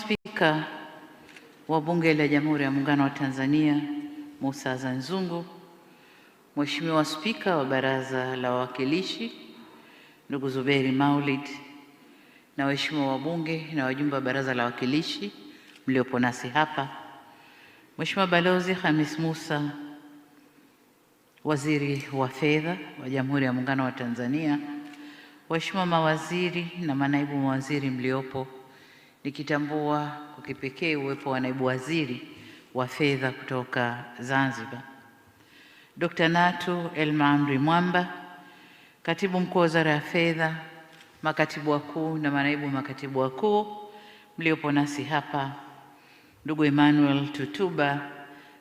Spika wa Bunge la Jamhuri ya Muungano wa Tanzania Mussa Azzan Zungu, Mheshimiwa Spika wa Baraza la Wawakilishi ndugu Zuberi Maulid, na waheshimiwa wabunge na wajumbe wa Baraza la Wawakilishi mliopo nasi hapa, Mheshimiwa Balozi Khamis Musa, Waziri wa Fedha wa Jamhuri ya Muungano wa Tanzania, waheshimiwa mawaziri na manaibu mawaziri mliopo, nikitambua kwa kipekee uwepo wa naibu waziri wa fedha kutoka Zanzibar, Dr. Natu Elmaamri Mwamba, katibu mkuu wa Wizara ya Fedha, makatibu wakuu na manaibu makatibu wakuu mliopo nasi hapa, ndugu Emmanuel Tutuba,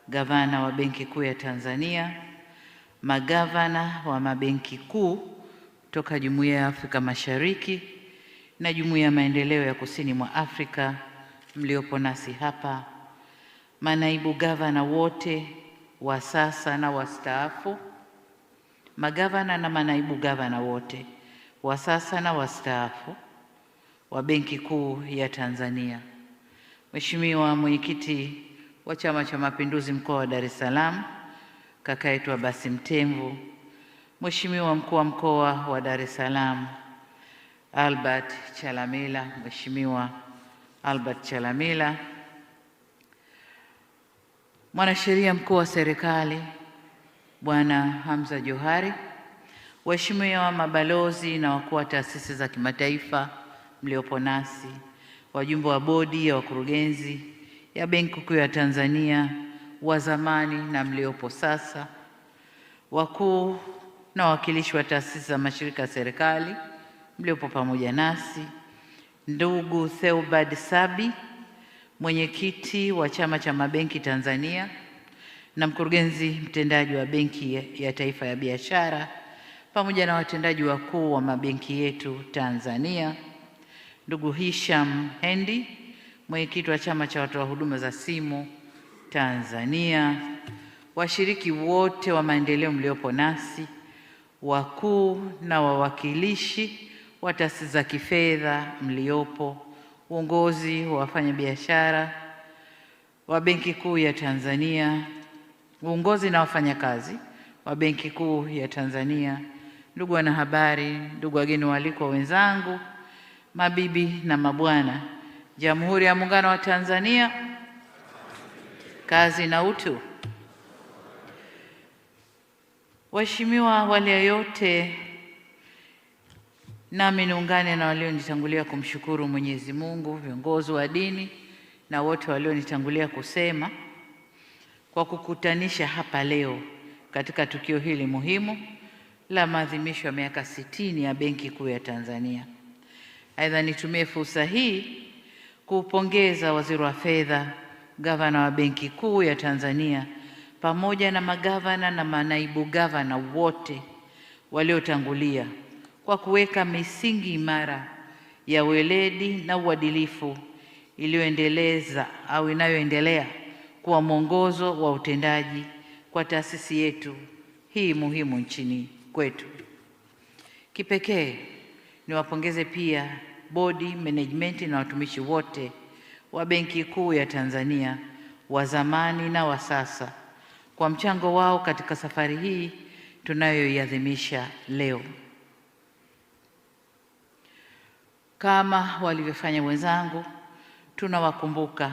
gavana wa Benki Kuu ya Tanzania, magavana wa mabenki kuu kutoka Jumuiya ya Afrika Mashariki na Jumuiya ya Maendeleo ya Kusini mwa Afrika mliopo nasi hapa, manaibu gavana wote wa sasa na wastaafu, magavana na manaibu gavana wote wa sasa na wastaafu wa Benki Kuu ya Tanzania, Mheshimiwa Mwenyekiti wa Chama cha Mapinduzi Mkoa wa Dar es Salaam kaka yetu Abbas Mtemvu, Mheshimiwa Mkuu wa Mkoa wa Dar es Salaam Albert Chalamila, Mheshimiwa Albert Chalamila, Mwanasheria Mkuu wa Serikali Bwana Hamza Johari, waheshimiwa mabalozi na wakuu wa taasisi za kimataifa mliopo nasi, wajumbe wa bodi ya wakurugenzi ya Benki Kuu ya Tanzania wa zamani na mliopo sasa, wakuu na wawakilishi wa taasisi za mashirika ya serikali mliopo pamoja nasi, ndugu Theobald Sabi, mwenyekiti wa Chama cha Mabenki Tanzania na mkurugenzi mtendaji wa Benki ya Taifa ya Biashara, pamoja na watendaji wakuu wa mabenki yetu Tanzania, ndugu Hisham Hendi, mwenyekiti wa Chama cha Watoa Huduma za Simu Tanzania, washiriki wote wa maendeleo mliopo nasi, wakuu na wawakilishi wa taasisi za kifedha mliopo, uongozi wa wafanyabiashara wa Benki Kuu ya Tanzania, uongozi na wafanyakazi wa Benki Kuu ya Tanzania, ndugu wanahabari, ndugu wageni waalikwa wenzangu, mabibi na mabwana, Jamhuri ya Muungano wa Tanzania, kazi na utu. Waheshimiwa, awali ya yote nami niungane na walionitangulia kumshukuru Mwenyezi Mungu, viongozi wa dini na wote walionitangulia kusema kwa kukutanisha hapa leo katika tukio hili muhimu la maadhimisho ya miaka 60 ya Benki Kuu ya Tanzania. Aidha, nitumie fursa hii kuupongeza Waziri wa Fedha, gavana wa Benki Kuu ya Tanzania pamoja na magavana na manaibu gavana wote waliotangulia kwa kuweka misingi imara ya weledi na uadilifu inayoendelea kuwa mwongozo wa utendaji kwa taasisi yetu hii muhimu nchini kwetu. Kipekee niwapongeze pia bodi, management na watumishi wote wa Benki Kuu ya Tanzania wa zamani na wa sasa kwa mchango wao katika safari hii tunayoiadhimisha leo. Kama walivyofanya wenzangu, tunawakumbuka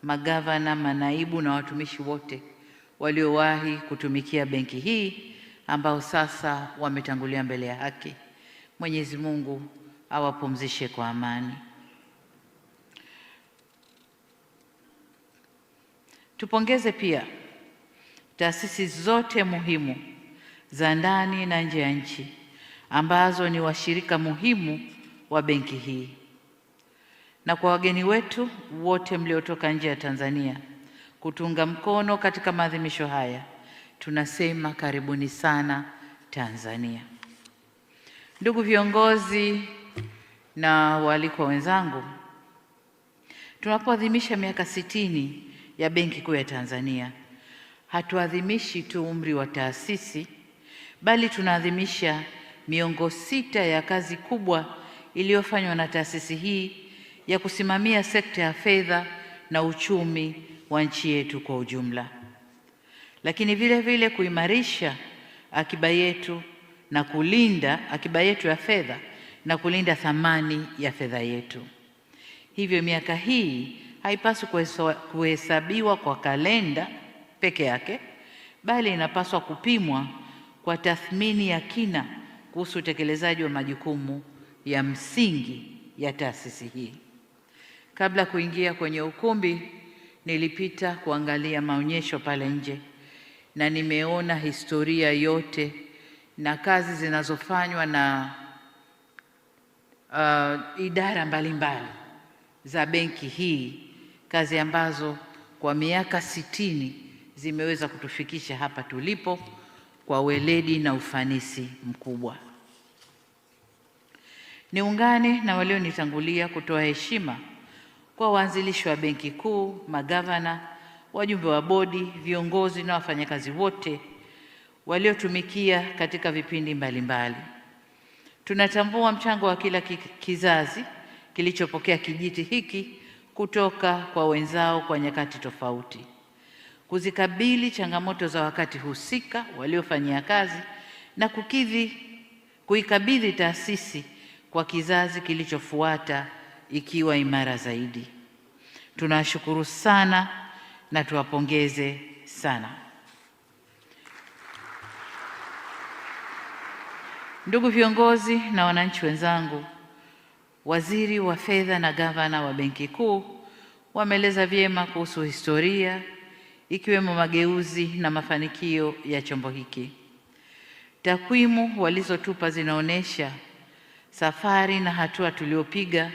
magavana, manaibu na watumishi wote waliowahi kutumikia benki hii ambao sasa wametangulia mbele ya haki. Mwenyezi Mungu awapumzishe kwa amani. Tupongeze pia taasisi zote muhimu za ndani na nje ya nchi ambazo ni washirika muhimu wa benki hii. Na kwa wageni wetu wote mliotoka nje ya Tanzania kutunga mkono katika maadhimisho haya, tunasema karibuni sana Tanzania. Ndugu viongozi na waalikwa wenzangu, tunapoadhimisha miaka 60 ya Benki Kuu ya Tanzania, hatuadhimishi tu umri wa taasisi, bali tunaadhimisha miongo 6 ya kazi kubwa iliyofanywa na taasisi hii ya kusimamia sekta ya fedha na uchumi wa nchi yetu kwa ujumla, lakini vile vile kuimarisha akiba yetu na kulinda akiba yetu ya fedha na thamani ya fedha yetu. Hivyo miaka hii haipaswi kuhesabiwa kwa kalenda peke yake, bali inapaswa kupimwa kwa tathmini ya kina kuhusu utekelezaji wa majukumu ya msingi ya taasisi hii. Kabla kuingia kwenye ukumbi, nilipita kuangalia maonyesho pale nje na nimeona historia yote na kazi zinazofanywa na idara mbalimbali za benki hii, kazi ambazo kwa miaka 60 zimeweza kutufikisha hapa tulipo kwa weledi na ufanisi mkubwa. Niungane na walionitangulia kutoa heshima kwa waanzilishi wa Benki Kuu, magavana, wajumbe wa bodi, viongozi na wafanyakazi wote waliotumikia katika vipindi mbalimbali. Tunatambua mchango wa kila kizazi kilichopokea kijiti hiki kutoka kwa wenzao kwa nyakati tofauti, kuzikabili changamoto za wakati husika waliofanyia kazi na kuikabidhi taasisi kwa kizazi kilichofuata ikiwa imara zaidi. Tunashukuru sana na tuwapongeze sana. Ndugu viongozi na wananchi wenzangu, Waziri wa Fedha na Gavana wa Benki Kuu wameeleza vyema kuhusu historia, ikiwemo mageuzi na mafanikio ya chombo hiki. Takwimu walizotupa zinaonyesha safari na hatua tuliopiga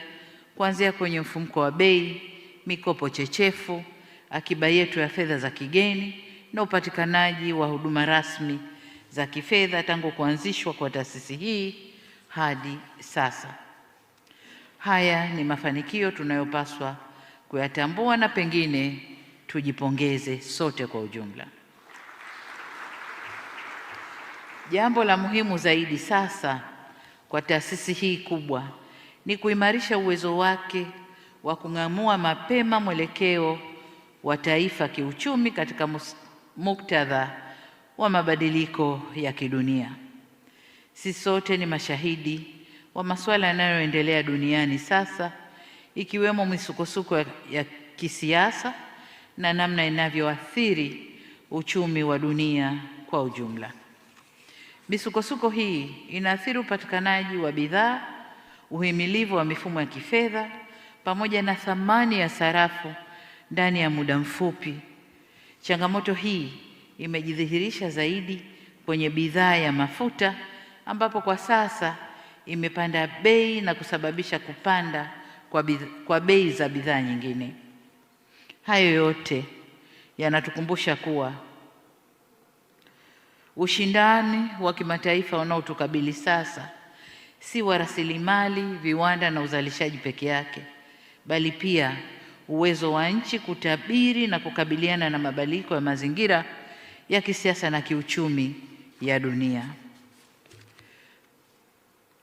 kuanzia kwenye mfumuko wa bei, mikopo chechefu, akiba yetu ya fedha za kigeni na upatikanaji wa huduma rasmi za kifedha tangu kuanzishwa kwa taasisi hii hadi sasa. Haya ni mafanikio tunayopaswa kuyatambua na pengine tujipongeze sote kwa ujumla. Jambo la muhimu zaidi sasa kwa taasisi hii kubwa ni kuimarisha uwezo wake wa kung'amua mapema mwelekeo wa taifa kiuchumi katika muktadha wa mabadiliko ya kidunia. Sisi sote ni mashahidi wa masuala yanayoendelea duniani sasa, ikiwemo misukosuko ya kisiasa na namna inavyoathiri uchumi wa dunia kwa ujumla. Misukosuko hii inaathiri upatikanaji wa bidhaa, uhimilivu wa mifumo ya kifedha, pamoja na thamani ya sarafu ndani ya muda mfupi. Changamoto hii imejidhihirisha zaidi kwenye bidhaa ya mafuta, ambapo kwa sasa imepanda bei na kusababisha kupanda kwa bei za bidhaa nyingine. Hayo yote yanatukumbusha kuwa ushindani wa kimataifa unaotukabili sasa si wa rasilimali, viwanda na uzalishaji peke yake, bali pia uwezo wa nchi kutabiri na kukabiliana na mabadiliko ya mazingira ya kisiasa na kiuchumi ya dunia.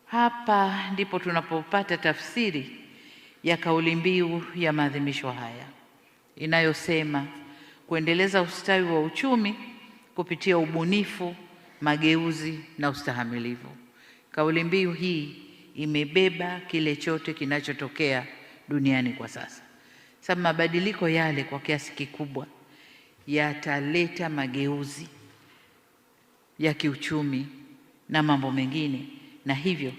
Hapa ndipo tunapopata tafsiri ya kauli mbiu ya maadhimisho haya inayosema kuendeleza ustawi wa uchumi kupitia ubunifu, mageuzi na ustahimilivu. Kauli mbiu hii imebeba kile chote kinachotokea duniani kwa sasa. Sababu mabadiliko yale kwa kiasi kikubwa yataleta mageuzi ya kiuchumi na mambo mengine, na hivyo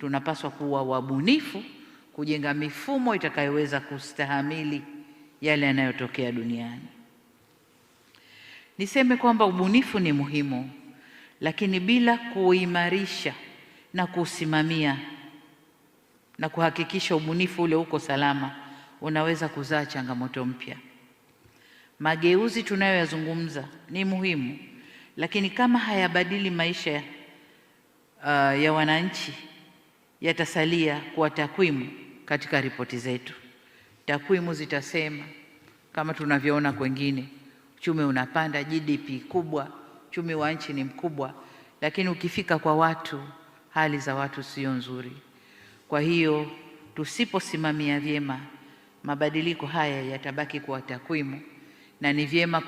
tunapaswa kuwa wabunifu kujenga mifumo itakayoweza kustahimili yale yanayotokea duniani. Niseme kwamba ubunifu ni muhimu, lakini bila kuimarisha na kusimamia na kuhakikisha ubunifu ule uko salama, unaweza kuzaa changamoto mpya. Mageuzi tunayoyazungumza ni muhimu, lakini kama hayabadili maisha ya wananchi, yatasalia kuwa takwimu katika ripoti zetu. Takwimu zitasema kama tunavyoona kwengine, uchumi unapanda, GDP kubwa, uchumi wa nchi ni mkubwa, lakini ukifika kwa watu, hali za watu sio nzuri. Kwa hiyo tusiposimamia vyema, mabadiliko haya yatabaki kuwa takwimu, na ni vyema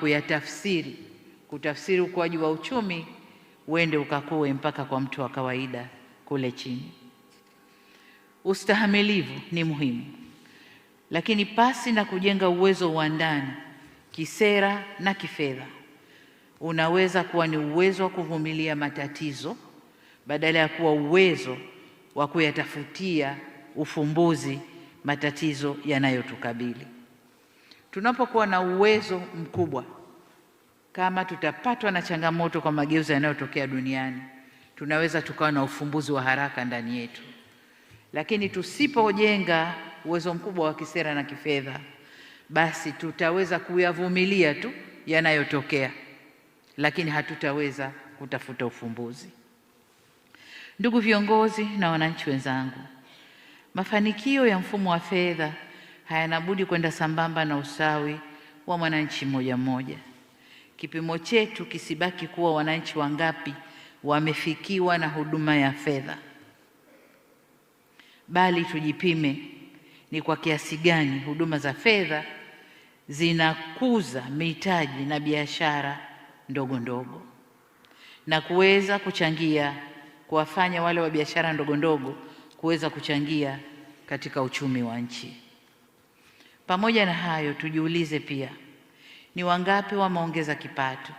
kutafsiri ukuaji wa uchumi uende ukakue mpaka kwa mtu wa kawaida kule chini. Ustahimilivu ni muhimu, lakini pasi na kujenga uwezo wa ndani kisera na kifedha, unaweza kuwa ni uwezo wa kuvumilia matatizo badala ya kuwa uwezo wa kuyatafutia ufumbuzi matatizo yanayotukabili. Tunapokuwa na uwezo mkubwa, kama tutapatwa na changamoto kwa mageuzi yanayotokea duniani, tunaweza tukawa na ufumbuzi wa haraka ndani yetu. Lakini tusipojenga uwezo mkubwa wa kisera na kifedha, basi tutaweza kuyavumilia tu yanayotokea, lakini hatutaweza kutafuta ufumbuzi. Ndugu viongozi na wananchi wenzangu, mafanikio ya mfumo wa fedha hayana budi kwenda sambamba na usawi wa mwananchi mmoja mmoja. Kipimo chetu kisibaki kuwa wananchi wangapi wamefikiwa na huduma ya fedha, bali tujipime ni kwa kiasi gani huduma za fedha zinakuza mitaji na biashara ndogo ndogo na kuweza kuchangia kuwafanya wale wa biashara ndogo ndogo kuweza kuchangia katika uchumi wa nchi. Pamoja na hayo, tujiulize pia, ni wangapi wameongeza kipato?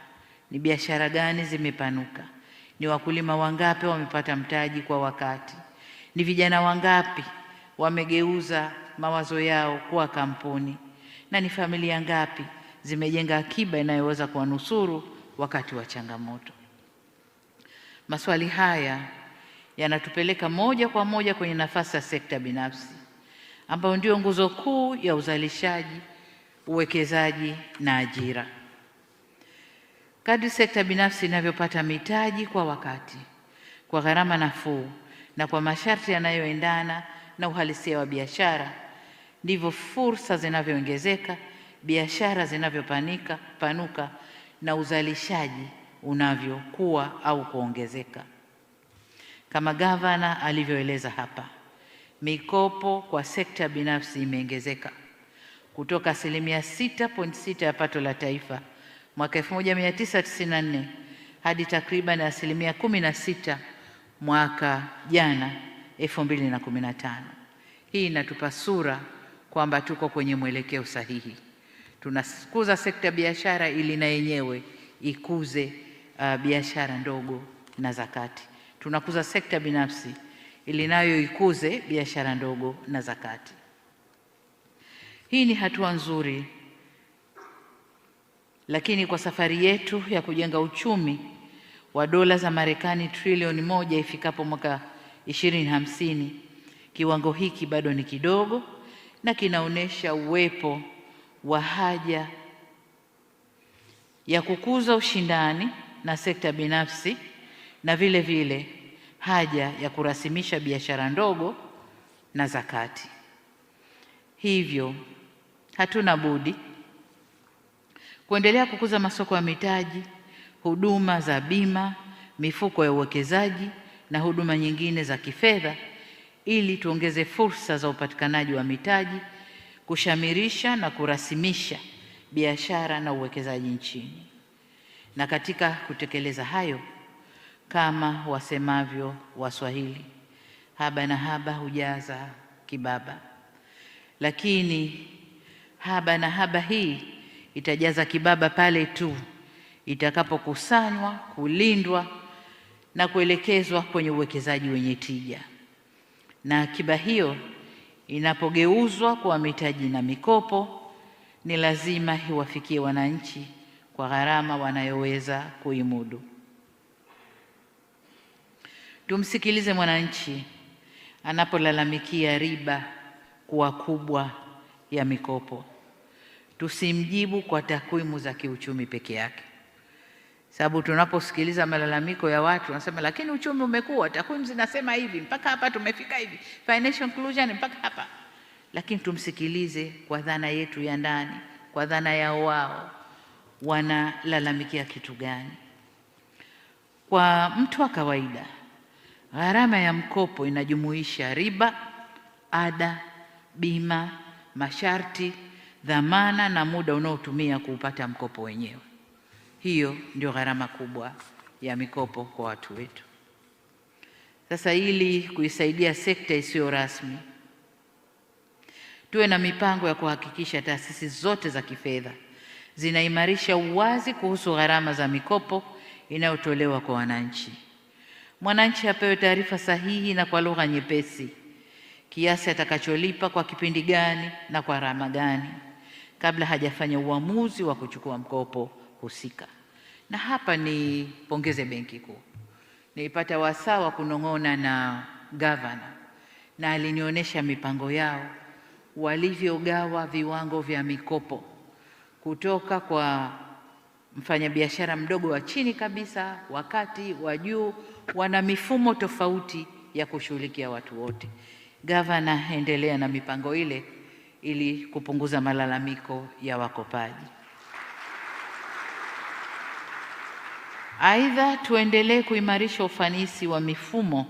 Ni biashara gani zimepanuka? Ni wakulima wangapi wamepata mtaji kwa wakati? Ni vijana wangapi wamegeuza mawazo yao kuwa kampuni? Na ni familia ngapi zimejenga akiba inayoweza kuwanusuru wakati wa changamoto? Maswali haya yanatupeleka moja kwa moja kwenye nafasi ya sekta binafsi, ambayo ndio nguzo kuu ya uzalishaji, uwekezaji na ajira. Kadri sekta binafsi inavyopata mitaji kwa wakati, kwa gharama nafuu na kwa masharti yanayoendana na uhalisia wa biashara, ndivyo fursa zinavyoongezeka, biashara zinavyopanuka na uzalishaji unavyokuwa au kuongezeka. Kama gavana alivyoeleza hapa, mikopo kwa sekta binafsi imeongezeka kutoka 6.6% ya pato la taifa mwaka 1994 hadi takriban 16% mwaka jana 2015. Hii inatupa sura kwamba tuko kwenye mwelekeo sahihi. Tunakuza sekta biashara ili na yenyewe ikuze biashara ndogo na za kati. Tunakuza sekta binafsi ili nayo ikuze biashara ndogo na za kati. Hii ni hatua nzuri, lakini kwa safari yetu ya kujenga uchumi wa dola za Marekani trilioni 1 ifikapo mwaka 2050, kiwango hiki bado ni kidogo na kinaonyesha uwepo wa haja ya kukuza ushindani na sekta binafsi na vile vile haja ya kurasimisha biashara ndogo na za kati. Hivyo hatuna budi kuendelea kukuza masoko ya mitaji, huduma za bima, mifuko ya uwekezaji na huduma nyingine za kifedha ili tuongeze fursa za upatikanaji wa mitaji, kushamirisha na kurasimisha biashara na uwekezaji nchini. Na katika kutekeleza hayo, kama wasemavyo Waswahili, haba na haba hujaza kibaba. Lakini haba na haba hii itajaza kibaba pale tu itakapokusanywa, kulindwa na kuelekezwa kwenye uwekezaji wenye tija. Na akiba hiyo inapogeuzwa kwa mitaji na mikopo, ni lazima iwafikie wananchi kwa gharama wanayoweza kuimudu. Tumsikilize mwananchi anapolalamikia riba kuwa kubwa ya mikopo. Tusimjibu kwa takwimu za kiuchumi peke yake, sababu tunaposikiliza malalamiko ya watu wanasema, lakini uchumi umekuwa, takwimu zinasema hivi, mpaka hapa tumefika hivi, financial inclusion mpaka hapa. Lakini tumsikilize kwa dhana yetu ya ndani, kwa dhana yao wao, wanalalamikia kitu gani? Kwa mtu wa kawaida, gharama ya mkopo inajumuisha riba, ada, bima, masharti, dhamana na muda unaotumia kuupata mkopo wenyewe. Hiyo ndio gharama kubwa ya mikopo kwa watu wetu. Sasa ili kuisaidia sekta isiyo rasmi, tuwe na mipango ya kuhakikisha taasisi zote za kifedha zinaimarisha uwazi kuhusu gharama za mikopo inayotolewa kwa wananchi. Mwananchi apewe taarifa sahihi na kwa lugha nyepesi, kiasi atakacholipa kwa kipindi gani na kwa gharama gani, kabla hajafanya uamuzi wa kuchukua mkopo husika. Na hapa nipongeze Benki Kuu. Nilipata wasaa wa kunong'ona na gavana na alinionyesha mipango yao walivyogawa viwango vya mikopo kutoka kwa mfanyabiashara mdogo wa chini kabisa, wakati wa juu. Wana mifumo tofauti ya kushughulikia watu wote. Gavana, endelea na mipango ile ili kupunguza malalamiko ya wakopaji. Aidha, tuendelee kuimarisha ufanisi wa mifumo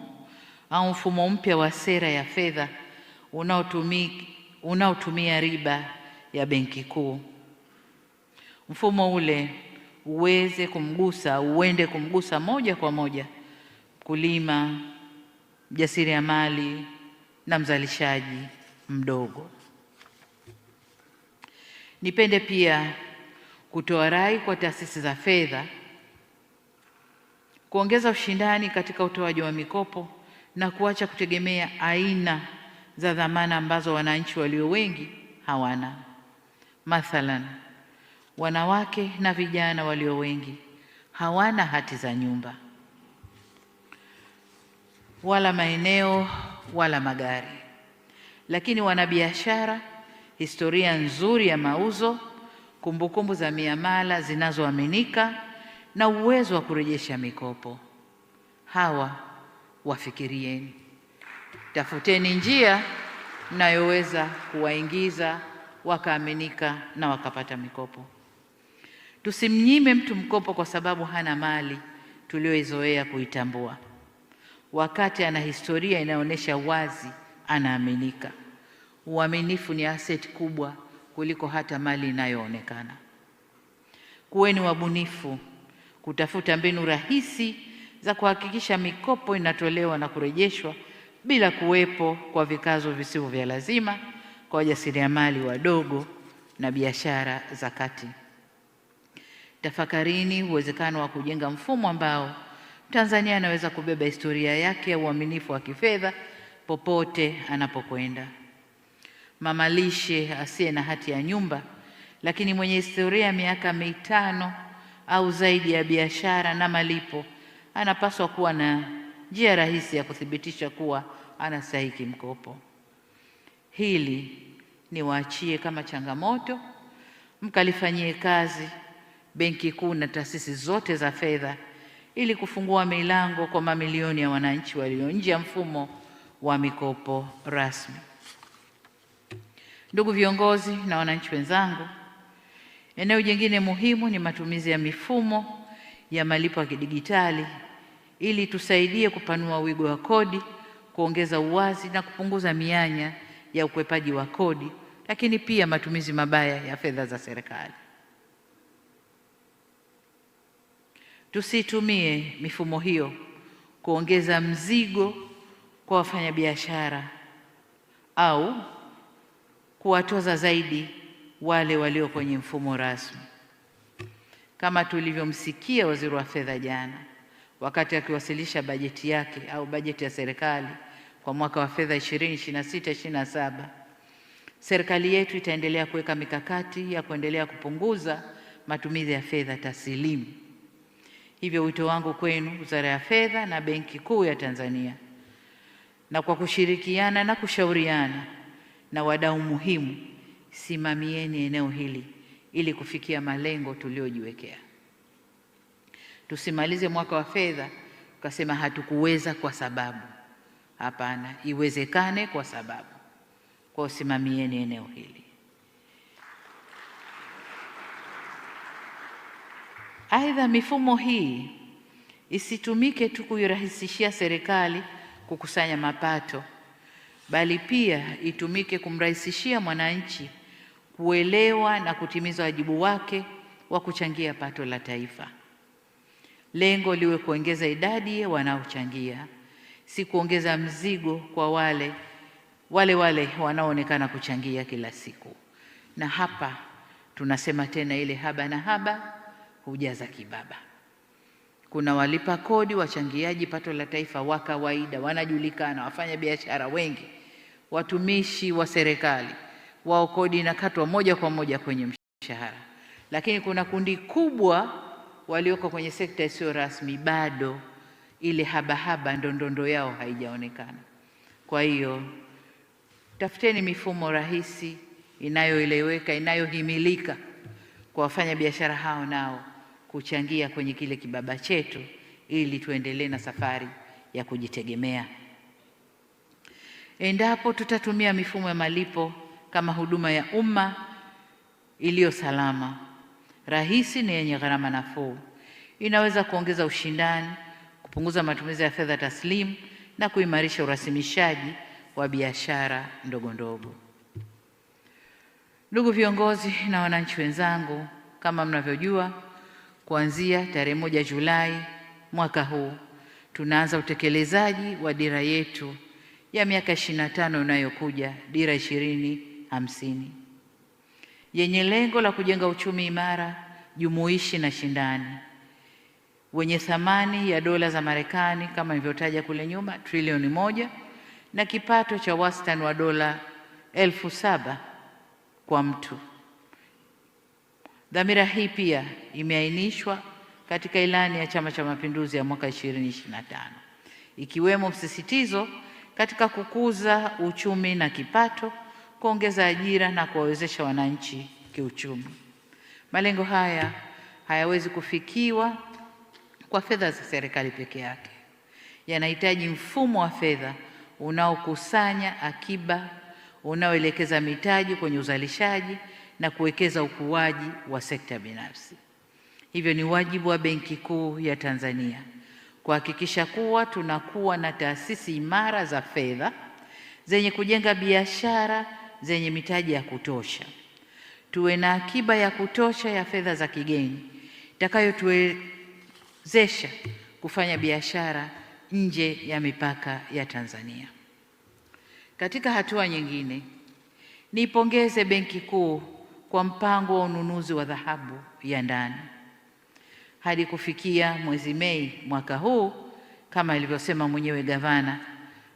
au mfumo mpya wa sera ya fedha unaotumia riba ya Benki Kuu. Mfumo ule uende kumgusa moja kwa moja mkulima, mjasiriamali na mzalishaji mdogo. Nipende pia kutoa rai kwa taasisi za fedha kuongeza ushindani katika utoaji wa mikopo na kuacha kutegemea aina za dhamana ambazo wananchi walio wengi hawana. Mathalan, wanawake na vijana walio wengi hawana hati za nyumba, wala maeneo, wala magari, lakini wana biashara, historia nzuri ya mauzo, kumbukumbu za miamala zinazoaminika na uwezo wa kurejesha mikopo. Hawa wafikirieni, tafuteni njia mnayoweza kuwaingiza wakaaminika na wakapata mikopo. Tusimnyime mtu mkopo kwa sababu hana mali tulioizoea kuitambua, wakati ana historia inaonyesha wazi anaaminika. Uaminifu ni asset kubwa kuliko hata mali inayoonekana. Kuweni wabunifu kutafuta mbinu rahisi za kuhakikisha mikopo inatolewa na kurejeshwa bila kuwepo kwa vikazo visivyo vya lazima kwa wajasiriamali wadogo na biashara za kati. Tafakarini uwezekano wa kujenga mfumo ambao Tanzania anaweza kubeba historia yake ya uaminifu wa kifedha popote anapokwenda. Mama lishe asiye na hati ya nyumba lakini mwenye historia ya miaka 5 au zaidi ya biashara na malipo anapaswa kuwa na njia rahisi ya kuthibitisha kuwa anastahili mkopo. Hili niwaachie kama changamoto, mkalifanyie kazi Benki Kuu na taasisi zote za fedha ili kufungua milango kwa mamilioni ya wananchi walio nje ya mfumo wa mikopo rasmi. Ndugu viongozi na wananchi wenzangu, eneo jingine muhimu ni matumizi ya mifumo ya malipo ya kidijitali ili tusaidie kupanua wigo wa kodi, kuongeza uwazi na kupunguza mianya ya ukwepaji wa kodi, lakini pia matumizi mabaya ya fedha za serikali. Tusitumie mifumo hiyo kuongeza mzigo kwa wafanyabiashara au kuwatoza zaidi wale walio kwenye mfumo rasmi. Kama tulivyomsikia Waziri wa Fedha jana wakati akiwasilisha bajeti yake au bajeti ya serikali kwa mwaka wa fedha 2026/27, serikali yetu itaendelea kuweka mikakati ya kuendelea kupunguza matumizi ya fedha taslimu. Hivyo wito wangu kwenu, Wizara ya Fedha na Benki Kuu ya Tanzania, na kwa kushirikiana na kushauriana na wadau muhimu, simamieni eneo hili ili kufikia malengo tuliojiwekea. Tusimalize mwaka wa fedha tukasema hatukuweza kwa sababu. Hapana, iwezekane kwa sababu. Kwa usimamieni eneo hili. Aidha, mifumo hii isitumike tu kuirahisishia serikali kukusanya mapato, bali pia itumike kumrahisishia mwananchi kuelewa na kutimiza wajibu wake wa kuchangia pato la taifa. Lengo liwe kuongeza idadi wanaochangia, si kuongeza mzigo kwa wale wanaoonekana kuchangia kila siku. Na hapa tunasema tena, ile haba na haba hujaza kibaba. Kuna walipa kodi, wachangiaji pato la taifa wa kawaida, wanajulikana, wafanya biashara wengi, watumishi wa serikali, wao kodi inakatwa moja kwa moja kwenye mshahara. Lakini kuna kundi kubwa walioko kwenye sekta isiyo rasmi, bado ile haba ndondondo yao haijaonekana. Kwa hiyo tafuteni mifumo rahisi, inayoeleweka, inayohimilika kwa wafanya biashara hao nao kuchangia kwenye kile kibaba chetu, ili tuendelee na safari ya kujitegemea. Endapo tutatumia mifumo ya malipo kama huduma ya umma iliyo salama, rahisi na yenye gharama nafuu, inaweza kuongeza ushindani, kupunguza matumizi ya fedha taslimu na kuimarisha urasimishaji wa biashara ndogo ndogo. Ndugu viongozi na wananchi wenzangu, kama mnavyojua, kuanzia tarehe 1 Julai mwaka huu tunaanza utekelezaji wa dira yetu ya miaka 25 inayokuja, dira 2050, yenye lengo la kujenga uchumi imara, jumuishi na shindani, wenye thamani ya dola za Marekani kama nilivyotaja kule nyuma, trilioni 1, na kipato cha wastani wa dola 7,000 kwa mtu. Dhamira hii pia imeainishwa katika ilani ya Chama cha Mapinduzi ya mwaka 2025, ikiwemo msisitizo katika kukuza uchumi na kipato, kuongeza ajira na kuwawezesha wananchi kiuchumi. Malengo haya hayawezi kufikiwa kwa fedha za serikali peke yake. Yanahitaji mfumo wa fedha unaokusanya akiba, unaoelekeza mitaji kwenye uzalishaji na kuwekeza ukuaji wa sekta binafsi. Hivyo ni wajibu wa Benki Kuu ya Tanzania kuhakikisha kuwa tunakuwa na taasisi imara za fedha zenye kujenga biashara zenye mitaji ya kutosha. Tuwe na akiba ya kutosha ya fedha za kigeni itakayotuwezesha kufanya biashara nje ya mipaka ya Tanzania. Katika hatua nyingine, niipongeze Benki Kuu kwa mpango wa ununuzi wa dhahabu ya ndani. Hadi kufikia mwezi Mei mwaka huu, kama ilivyosema mwenyewe gavana,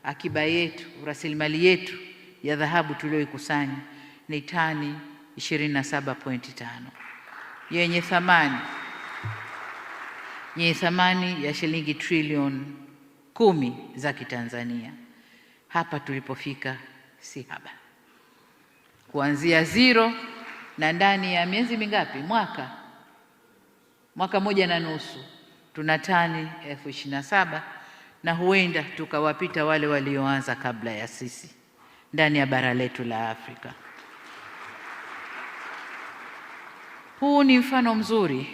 akiba yetu, rasilimali yetu ya dhahabu tuliyoikusanya ni tani 27.5 yenye thamani ya shilingi trilioni 10 za Kitanzania. Hapa tulipofika si haba. Kuanzia zero, na ndani ya miezi mingapi? Mwaka 1.5 tuna tani 27,000, na huenda tukawapita wale walioanza kabla ya sisi ndani ya bara letu la Afrika. Huu ni mfano mzuri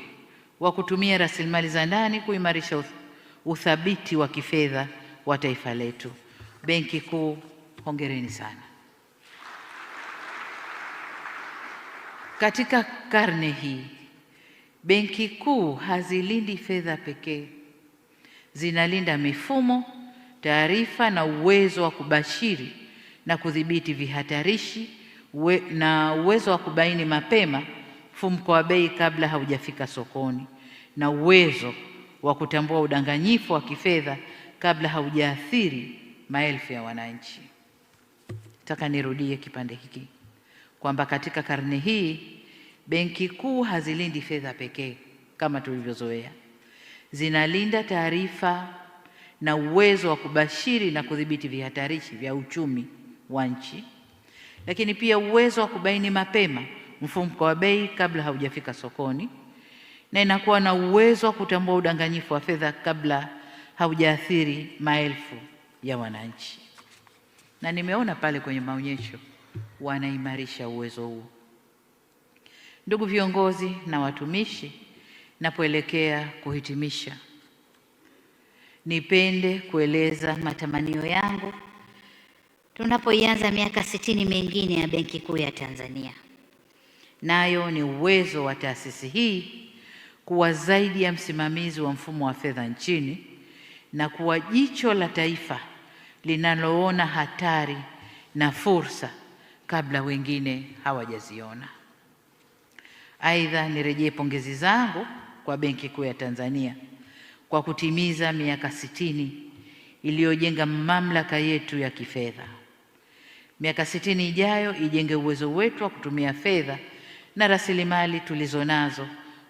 wa kutumia rasilimali za ndani kuimarisha uthabiti wa kifedha wa taifa letu. Benki Kuu, hongereni sana. Katika karne hii, Benki Kuu hazilindi fedha pekee, zinalinda mifumo, taarifa na uwezo wa kubashiri na kudhibiti vihatarishi na uwezo wa kubaini mapema mfumuko wa bei kabla haujafika sokoni, na uwezo wa kutambua udanganyifu wa kifedha kabla haujaathiri maelfu ya wananchi. Nataka nirudie kipande hiki kwamba katika karne hii Benki Kuu hazilindi fedha pekee kama tulivyozoea, zinalinda taarifa na uwezo wa kubashiri na kudhibiti vihatarishi vya uchumi wa nchi, lakini pia uwezo wa kubaini mapema mfumuko wa bei kabla haujafika sokoni, na inakuwa na uwezo wa kutambua udanganyifu wa fedha kabla haujaathiri maelfu ya wananchi. Na nimeona pale kwenye maonyesho wanaimarisha uwezo huo. Ndugu viongozi na watumishi, napoelekea kuhitimisha, nipende kueleza matamanio yangu tunapoianza miaka 60 mingine ya Benki Kuu ya Tanzania. Nayo ni uwezo wa taasisi hii kuwa zaidi ya msimamizi wa mfumo wa fedha nchini na kuwa jicho la taifa linaloona hatari na fursa kabla wengine hawajaziona. Aidha, nirejee pongezi zangu kwa Benki Kuu ya Tanzania kwa kutimiza miaka 60 iliyojenga mamlaka yetu ya kifedha. Miaka 60 ijayo ijenge uwezo wetu wa kutumia fedha na rasilimali tulizonazo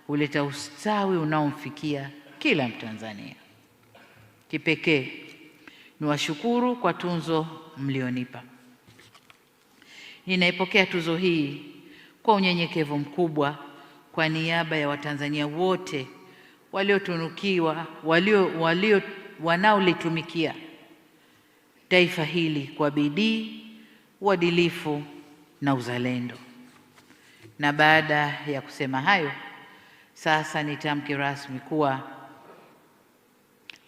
huleta ustawi unaomfikia kila Mtanzania. Kipekee niwashukuru kwa tunzo mlionipa. Ninaipokea tuzo hii kwa unyenyekevu mkubwa kwa niaba ya Watanzania wote waliotunukiwa, wanaolitumikia taifa hili kwa bidii, uadilifu na uzalendo. Na baada ya kusema hayo, sasa nitamke rasmi kuwa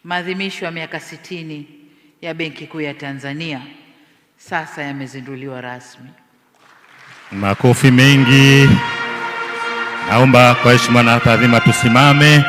maadhimisho ya miaka 60 ya Benki Kuu ya Tanzania sasa yamezinduliwa rasmi. Makofi mengi. Naomba kwa heshima na taadhima tusimame.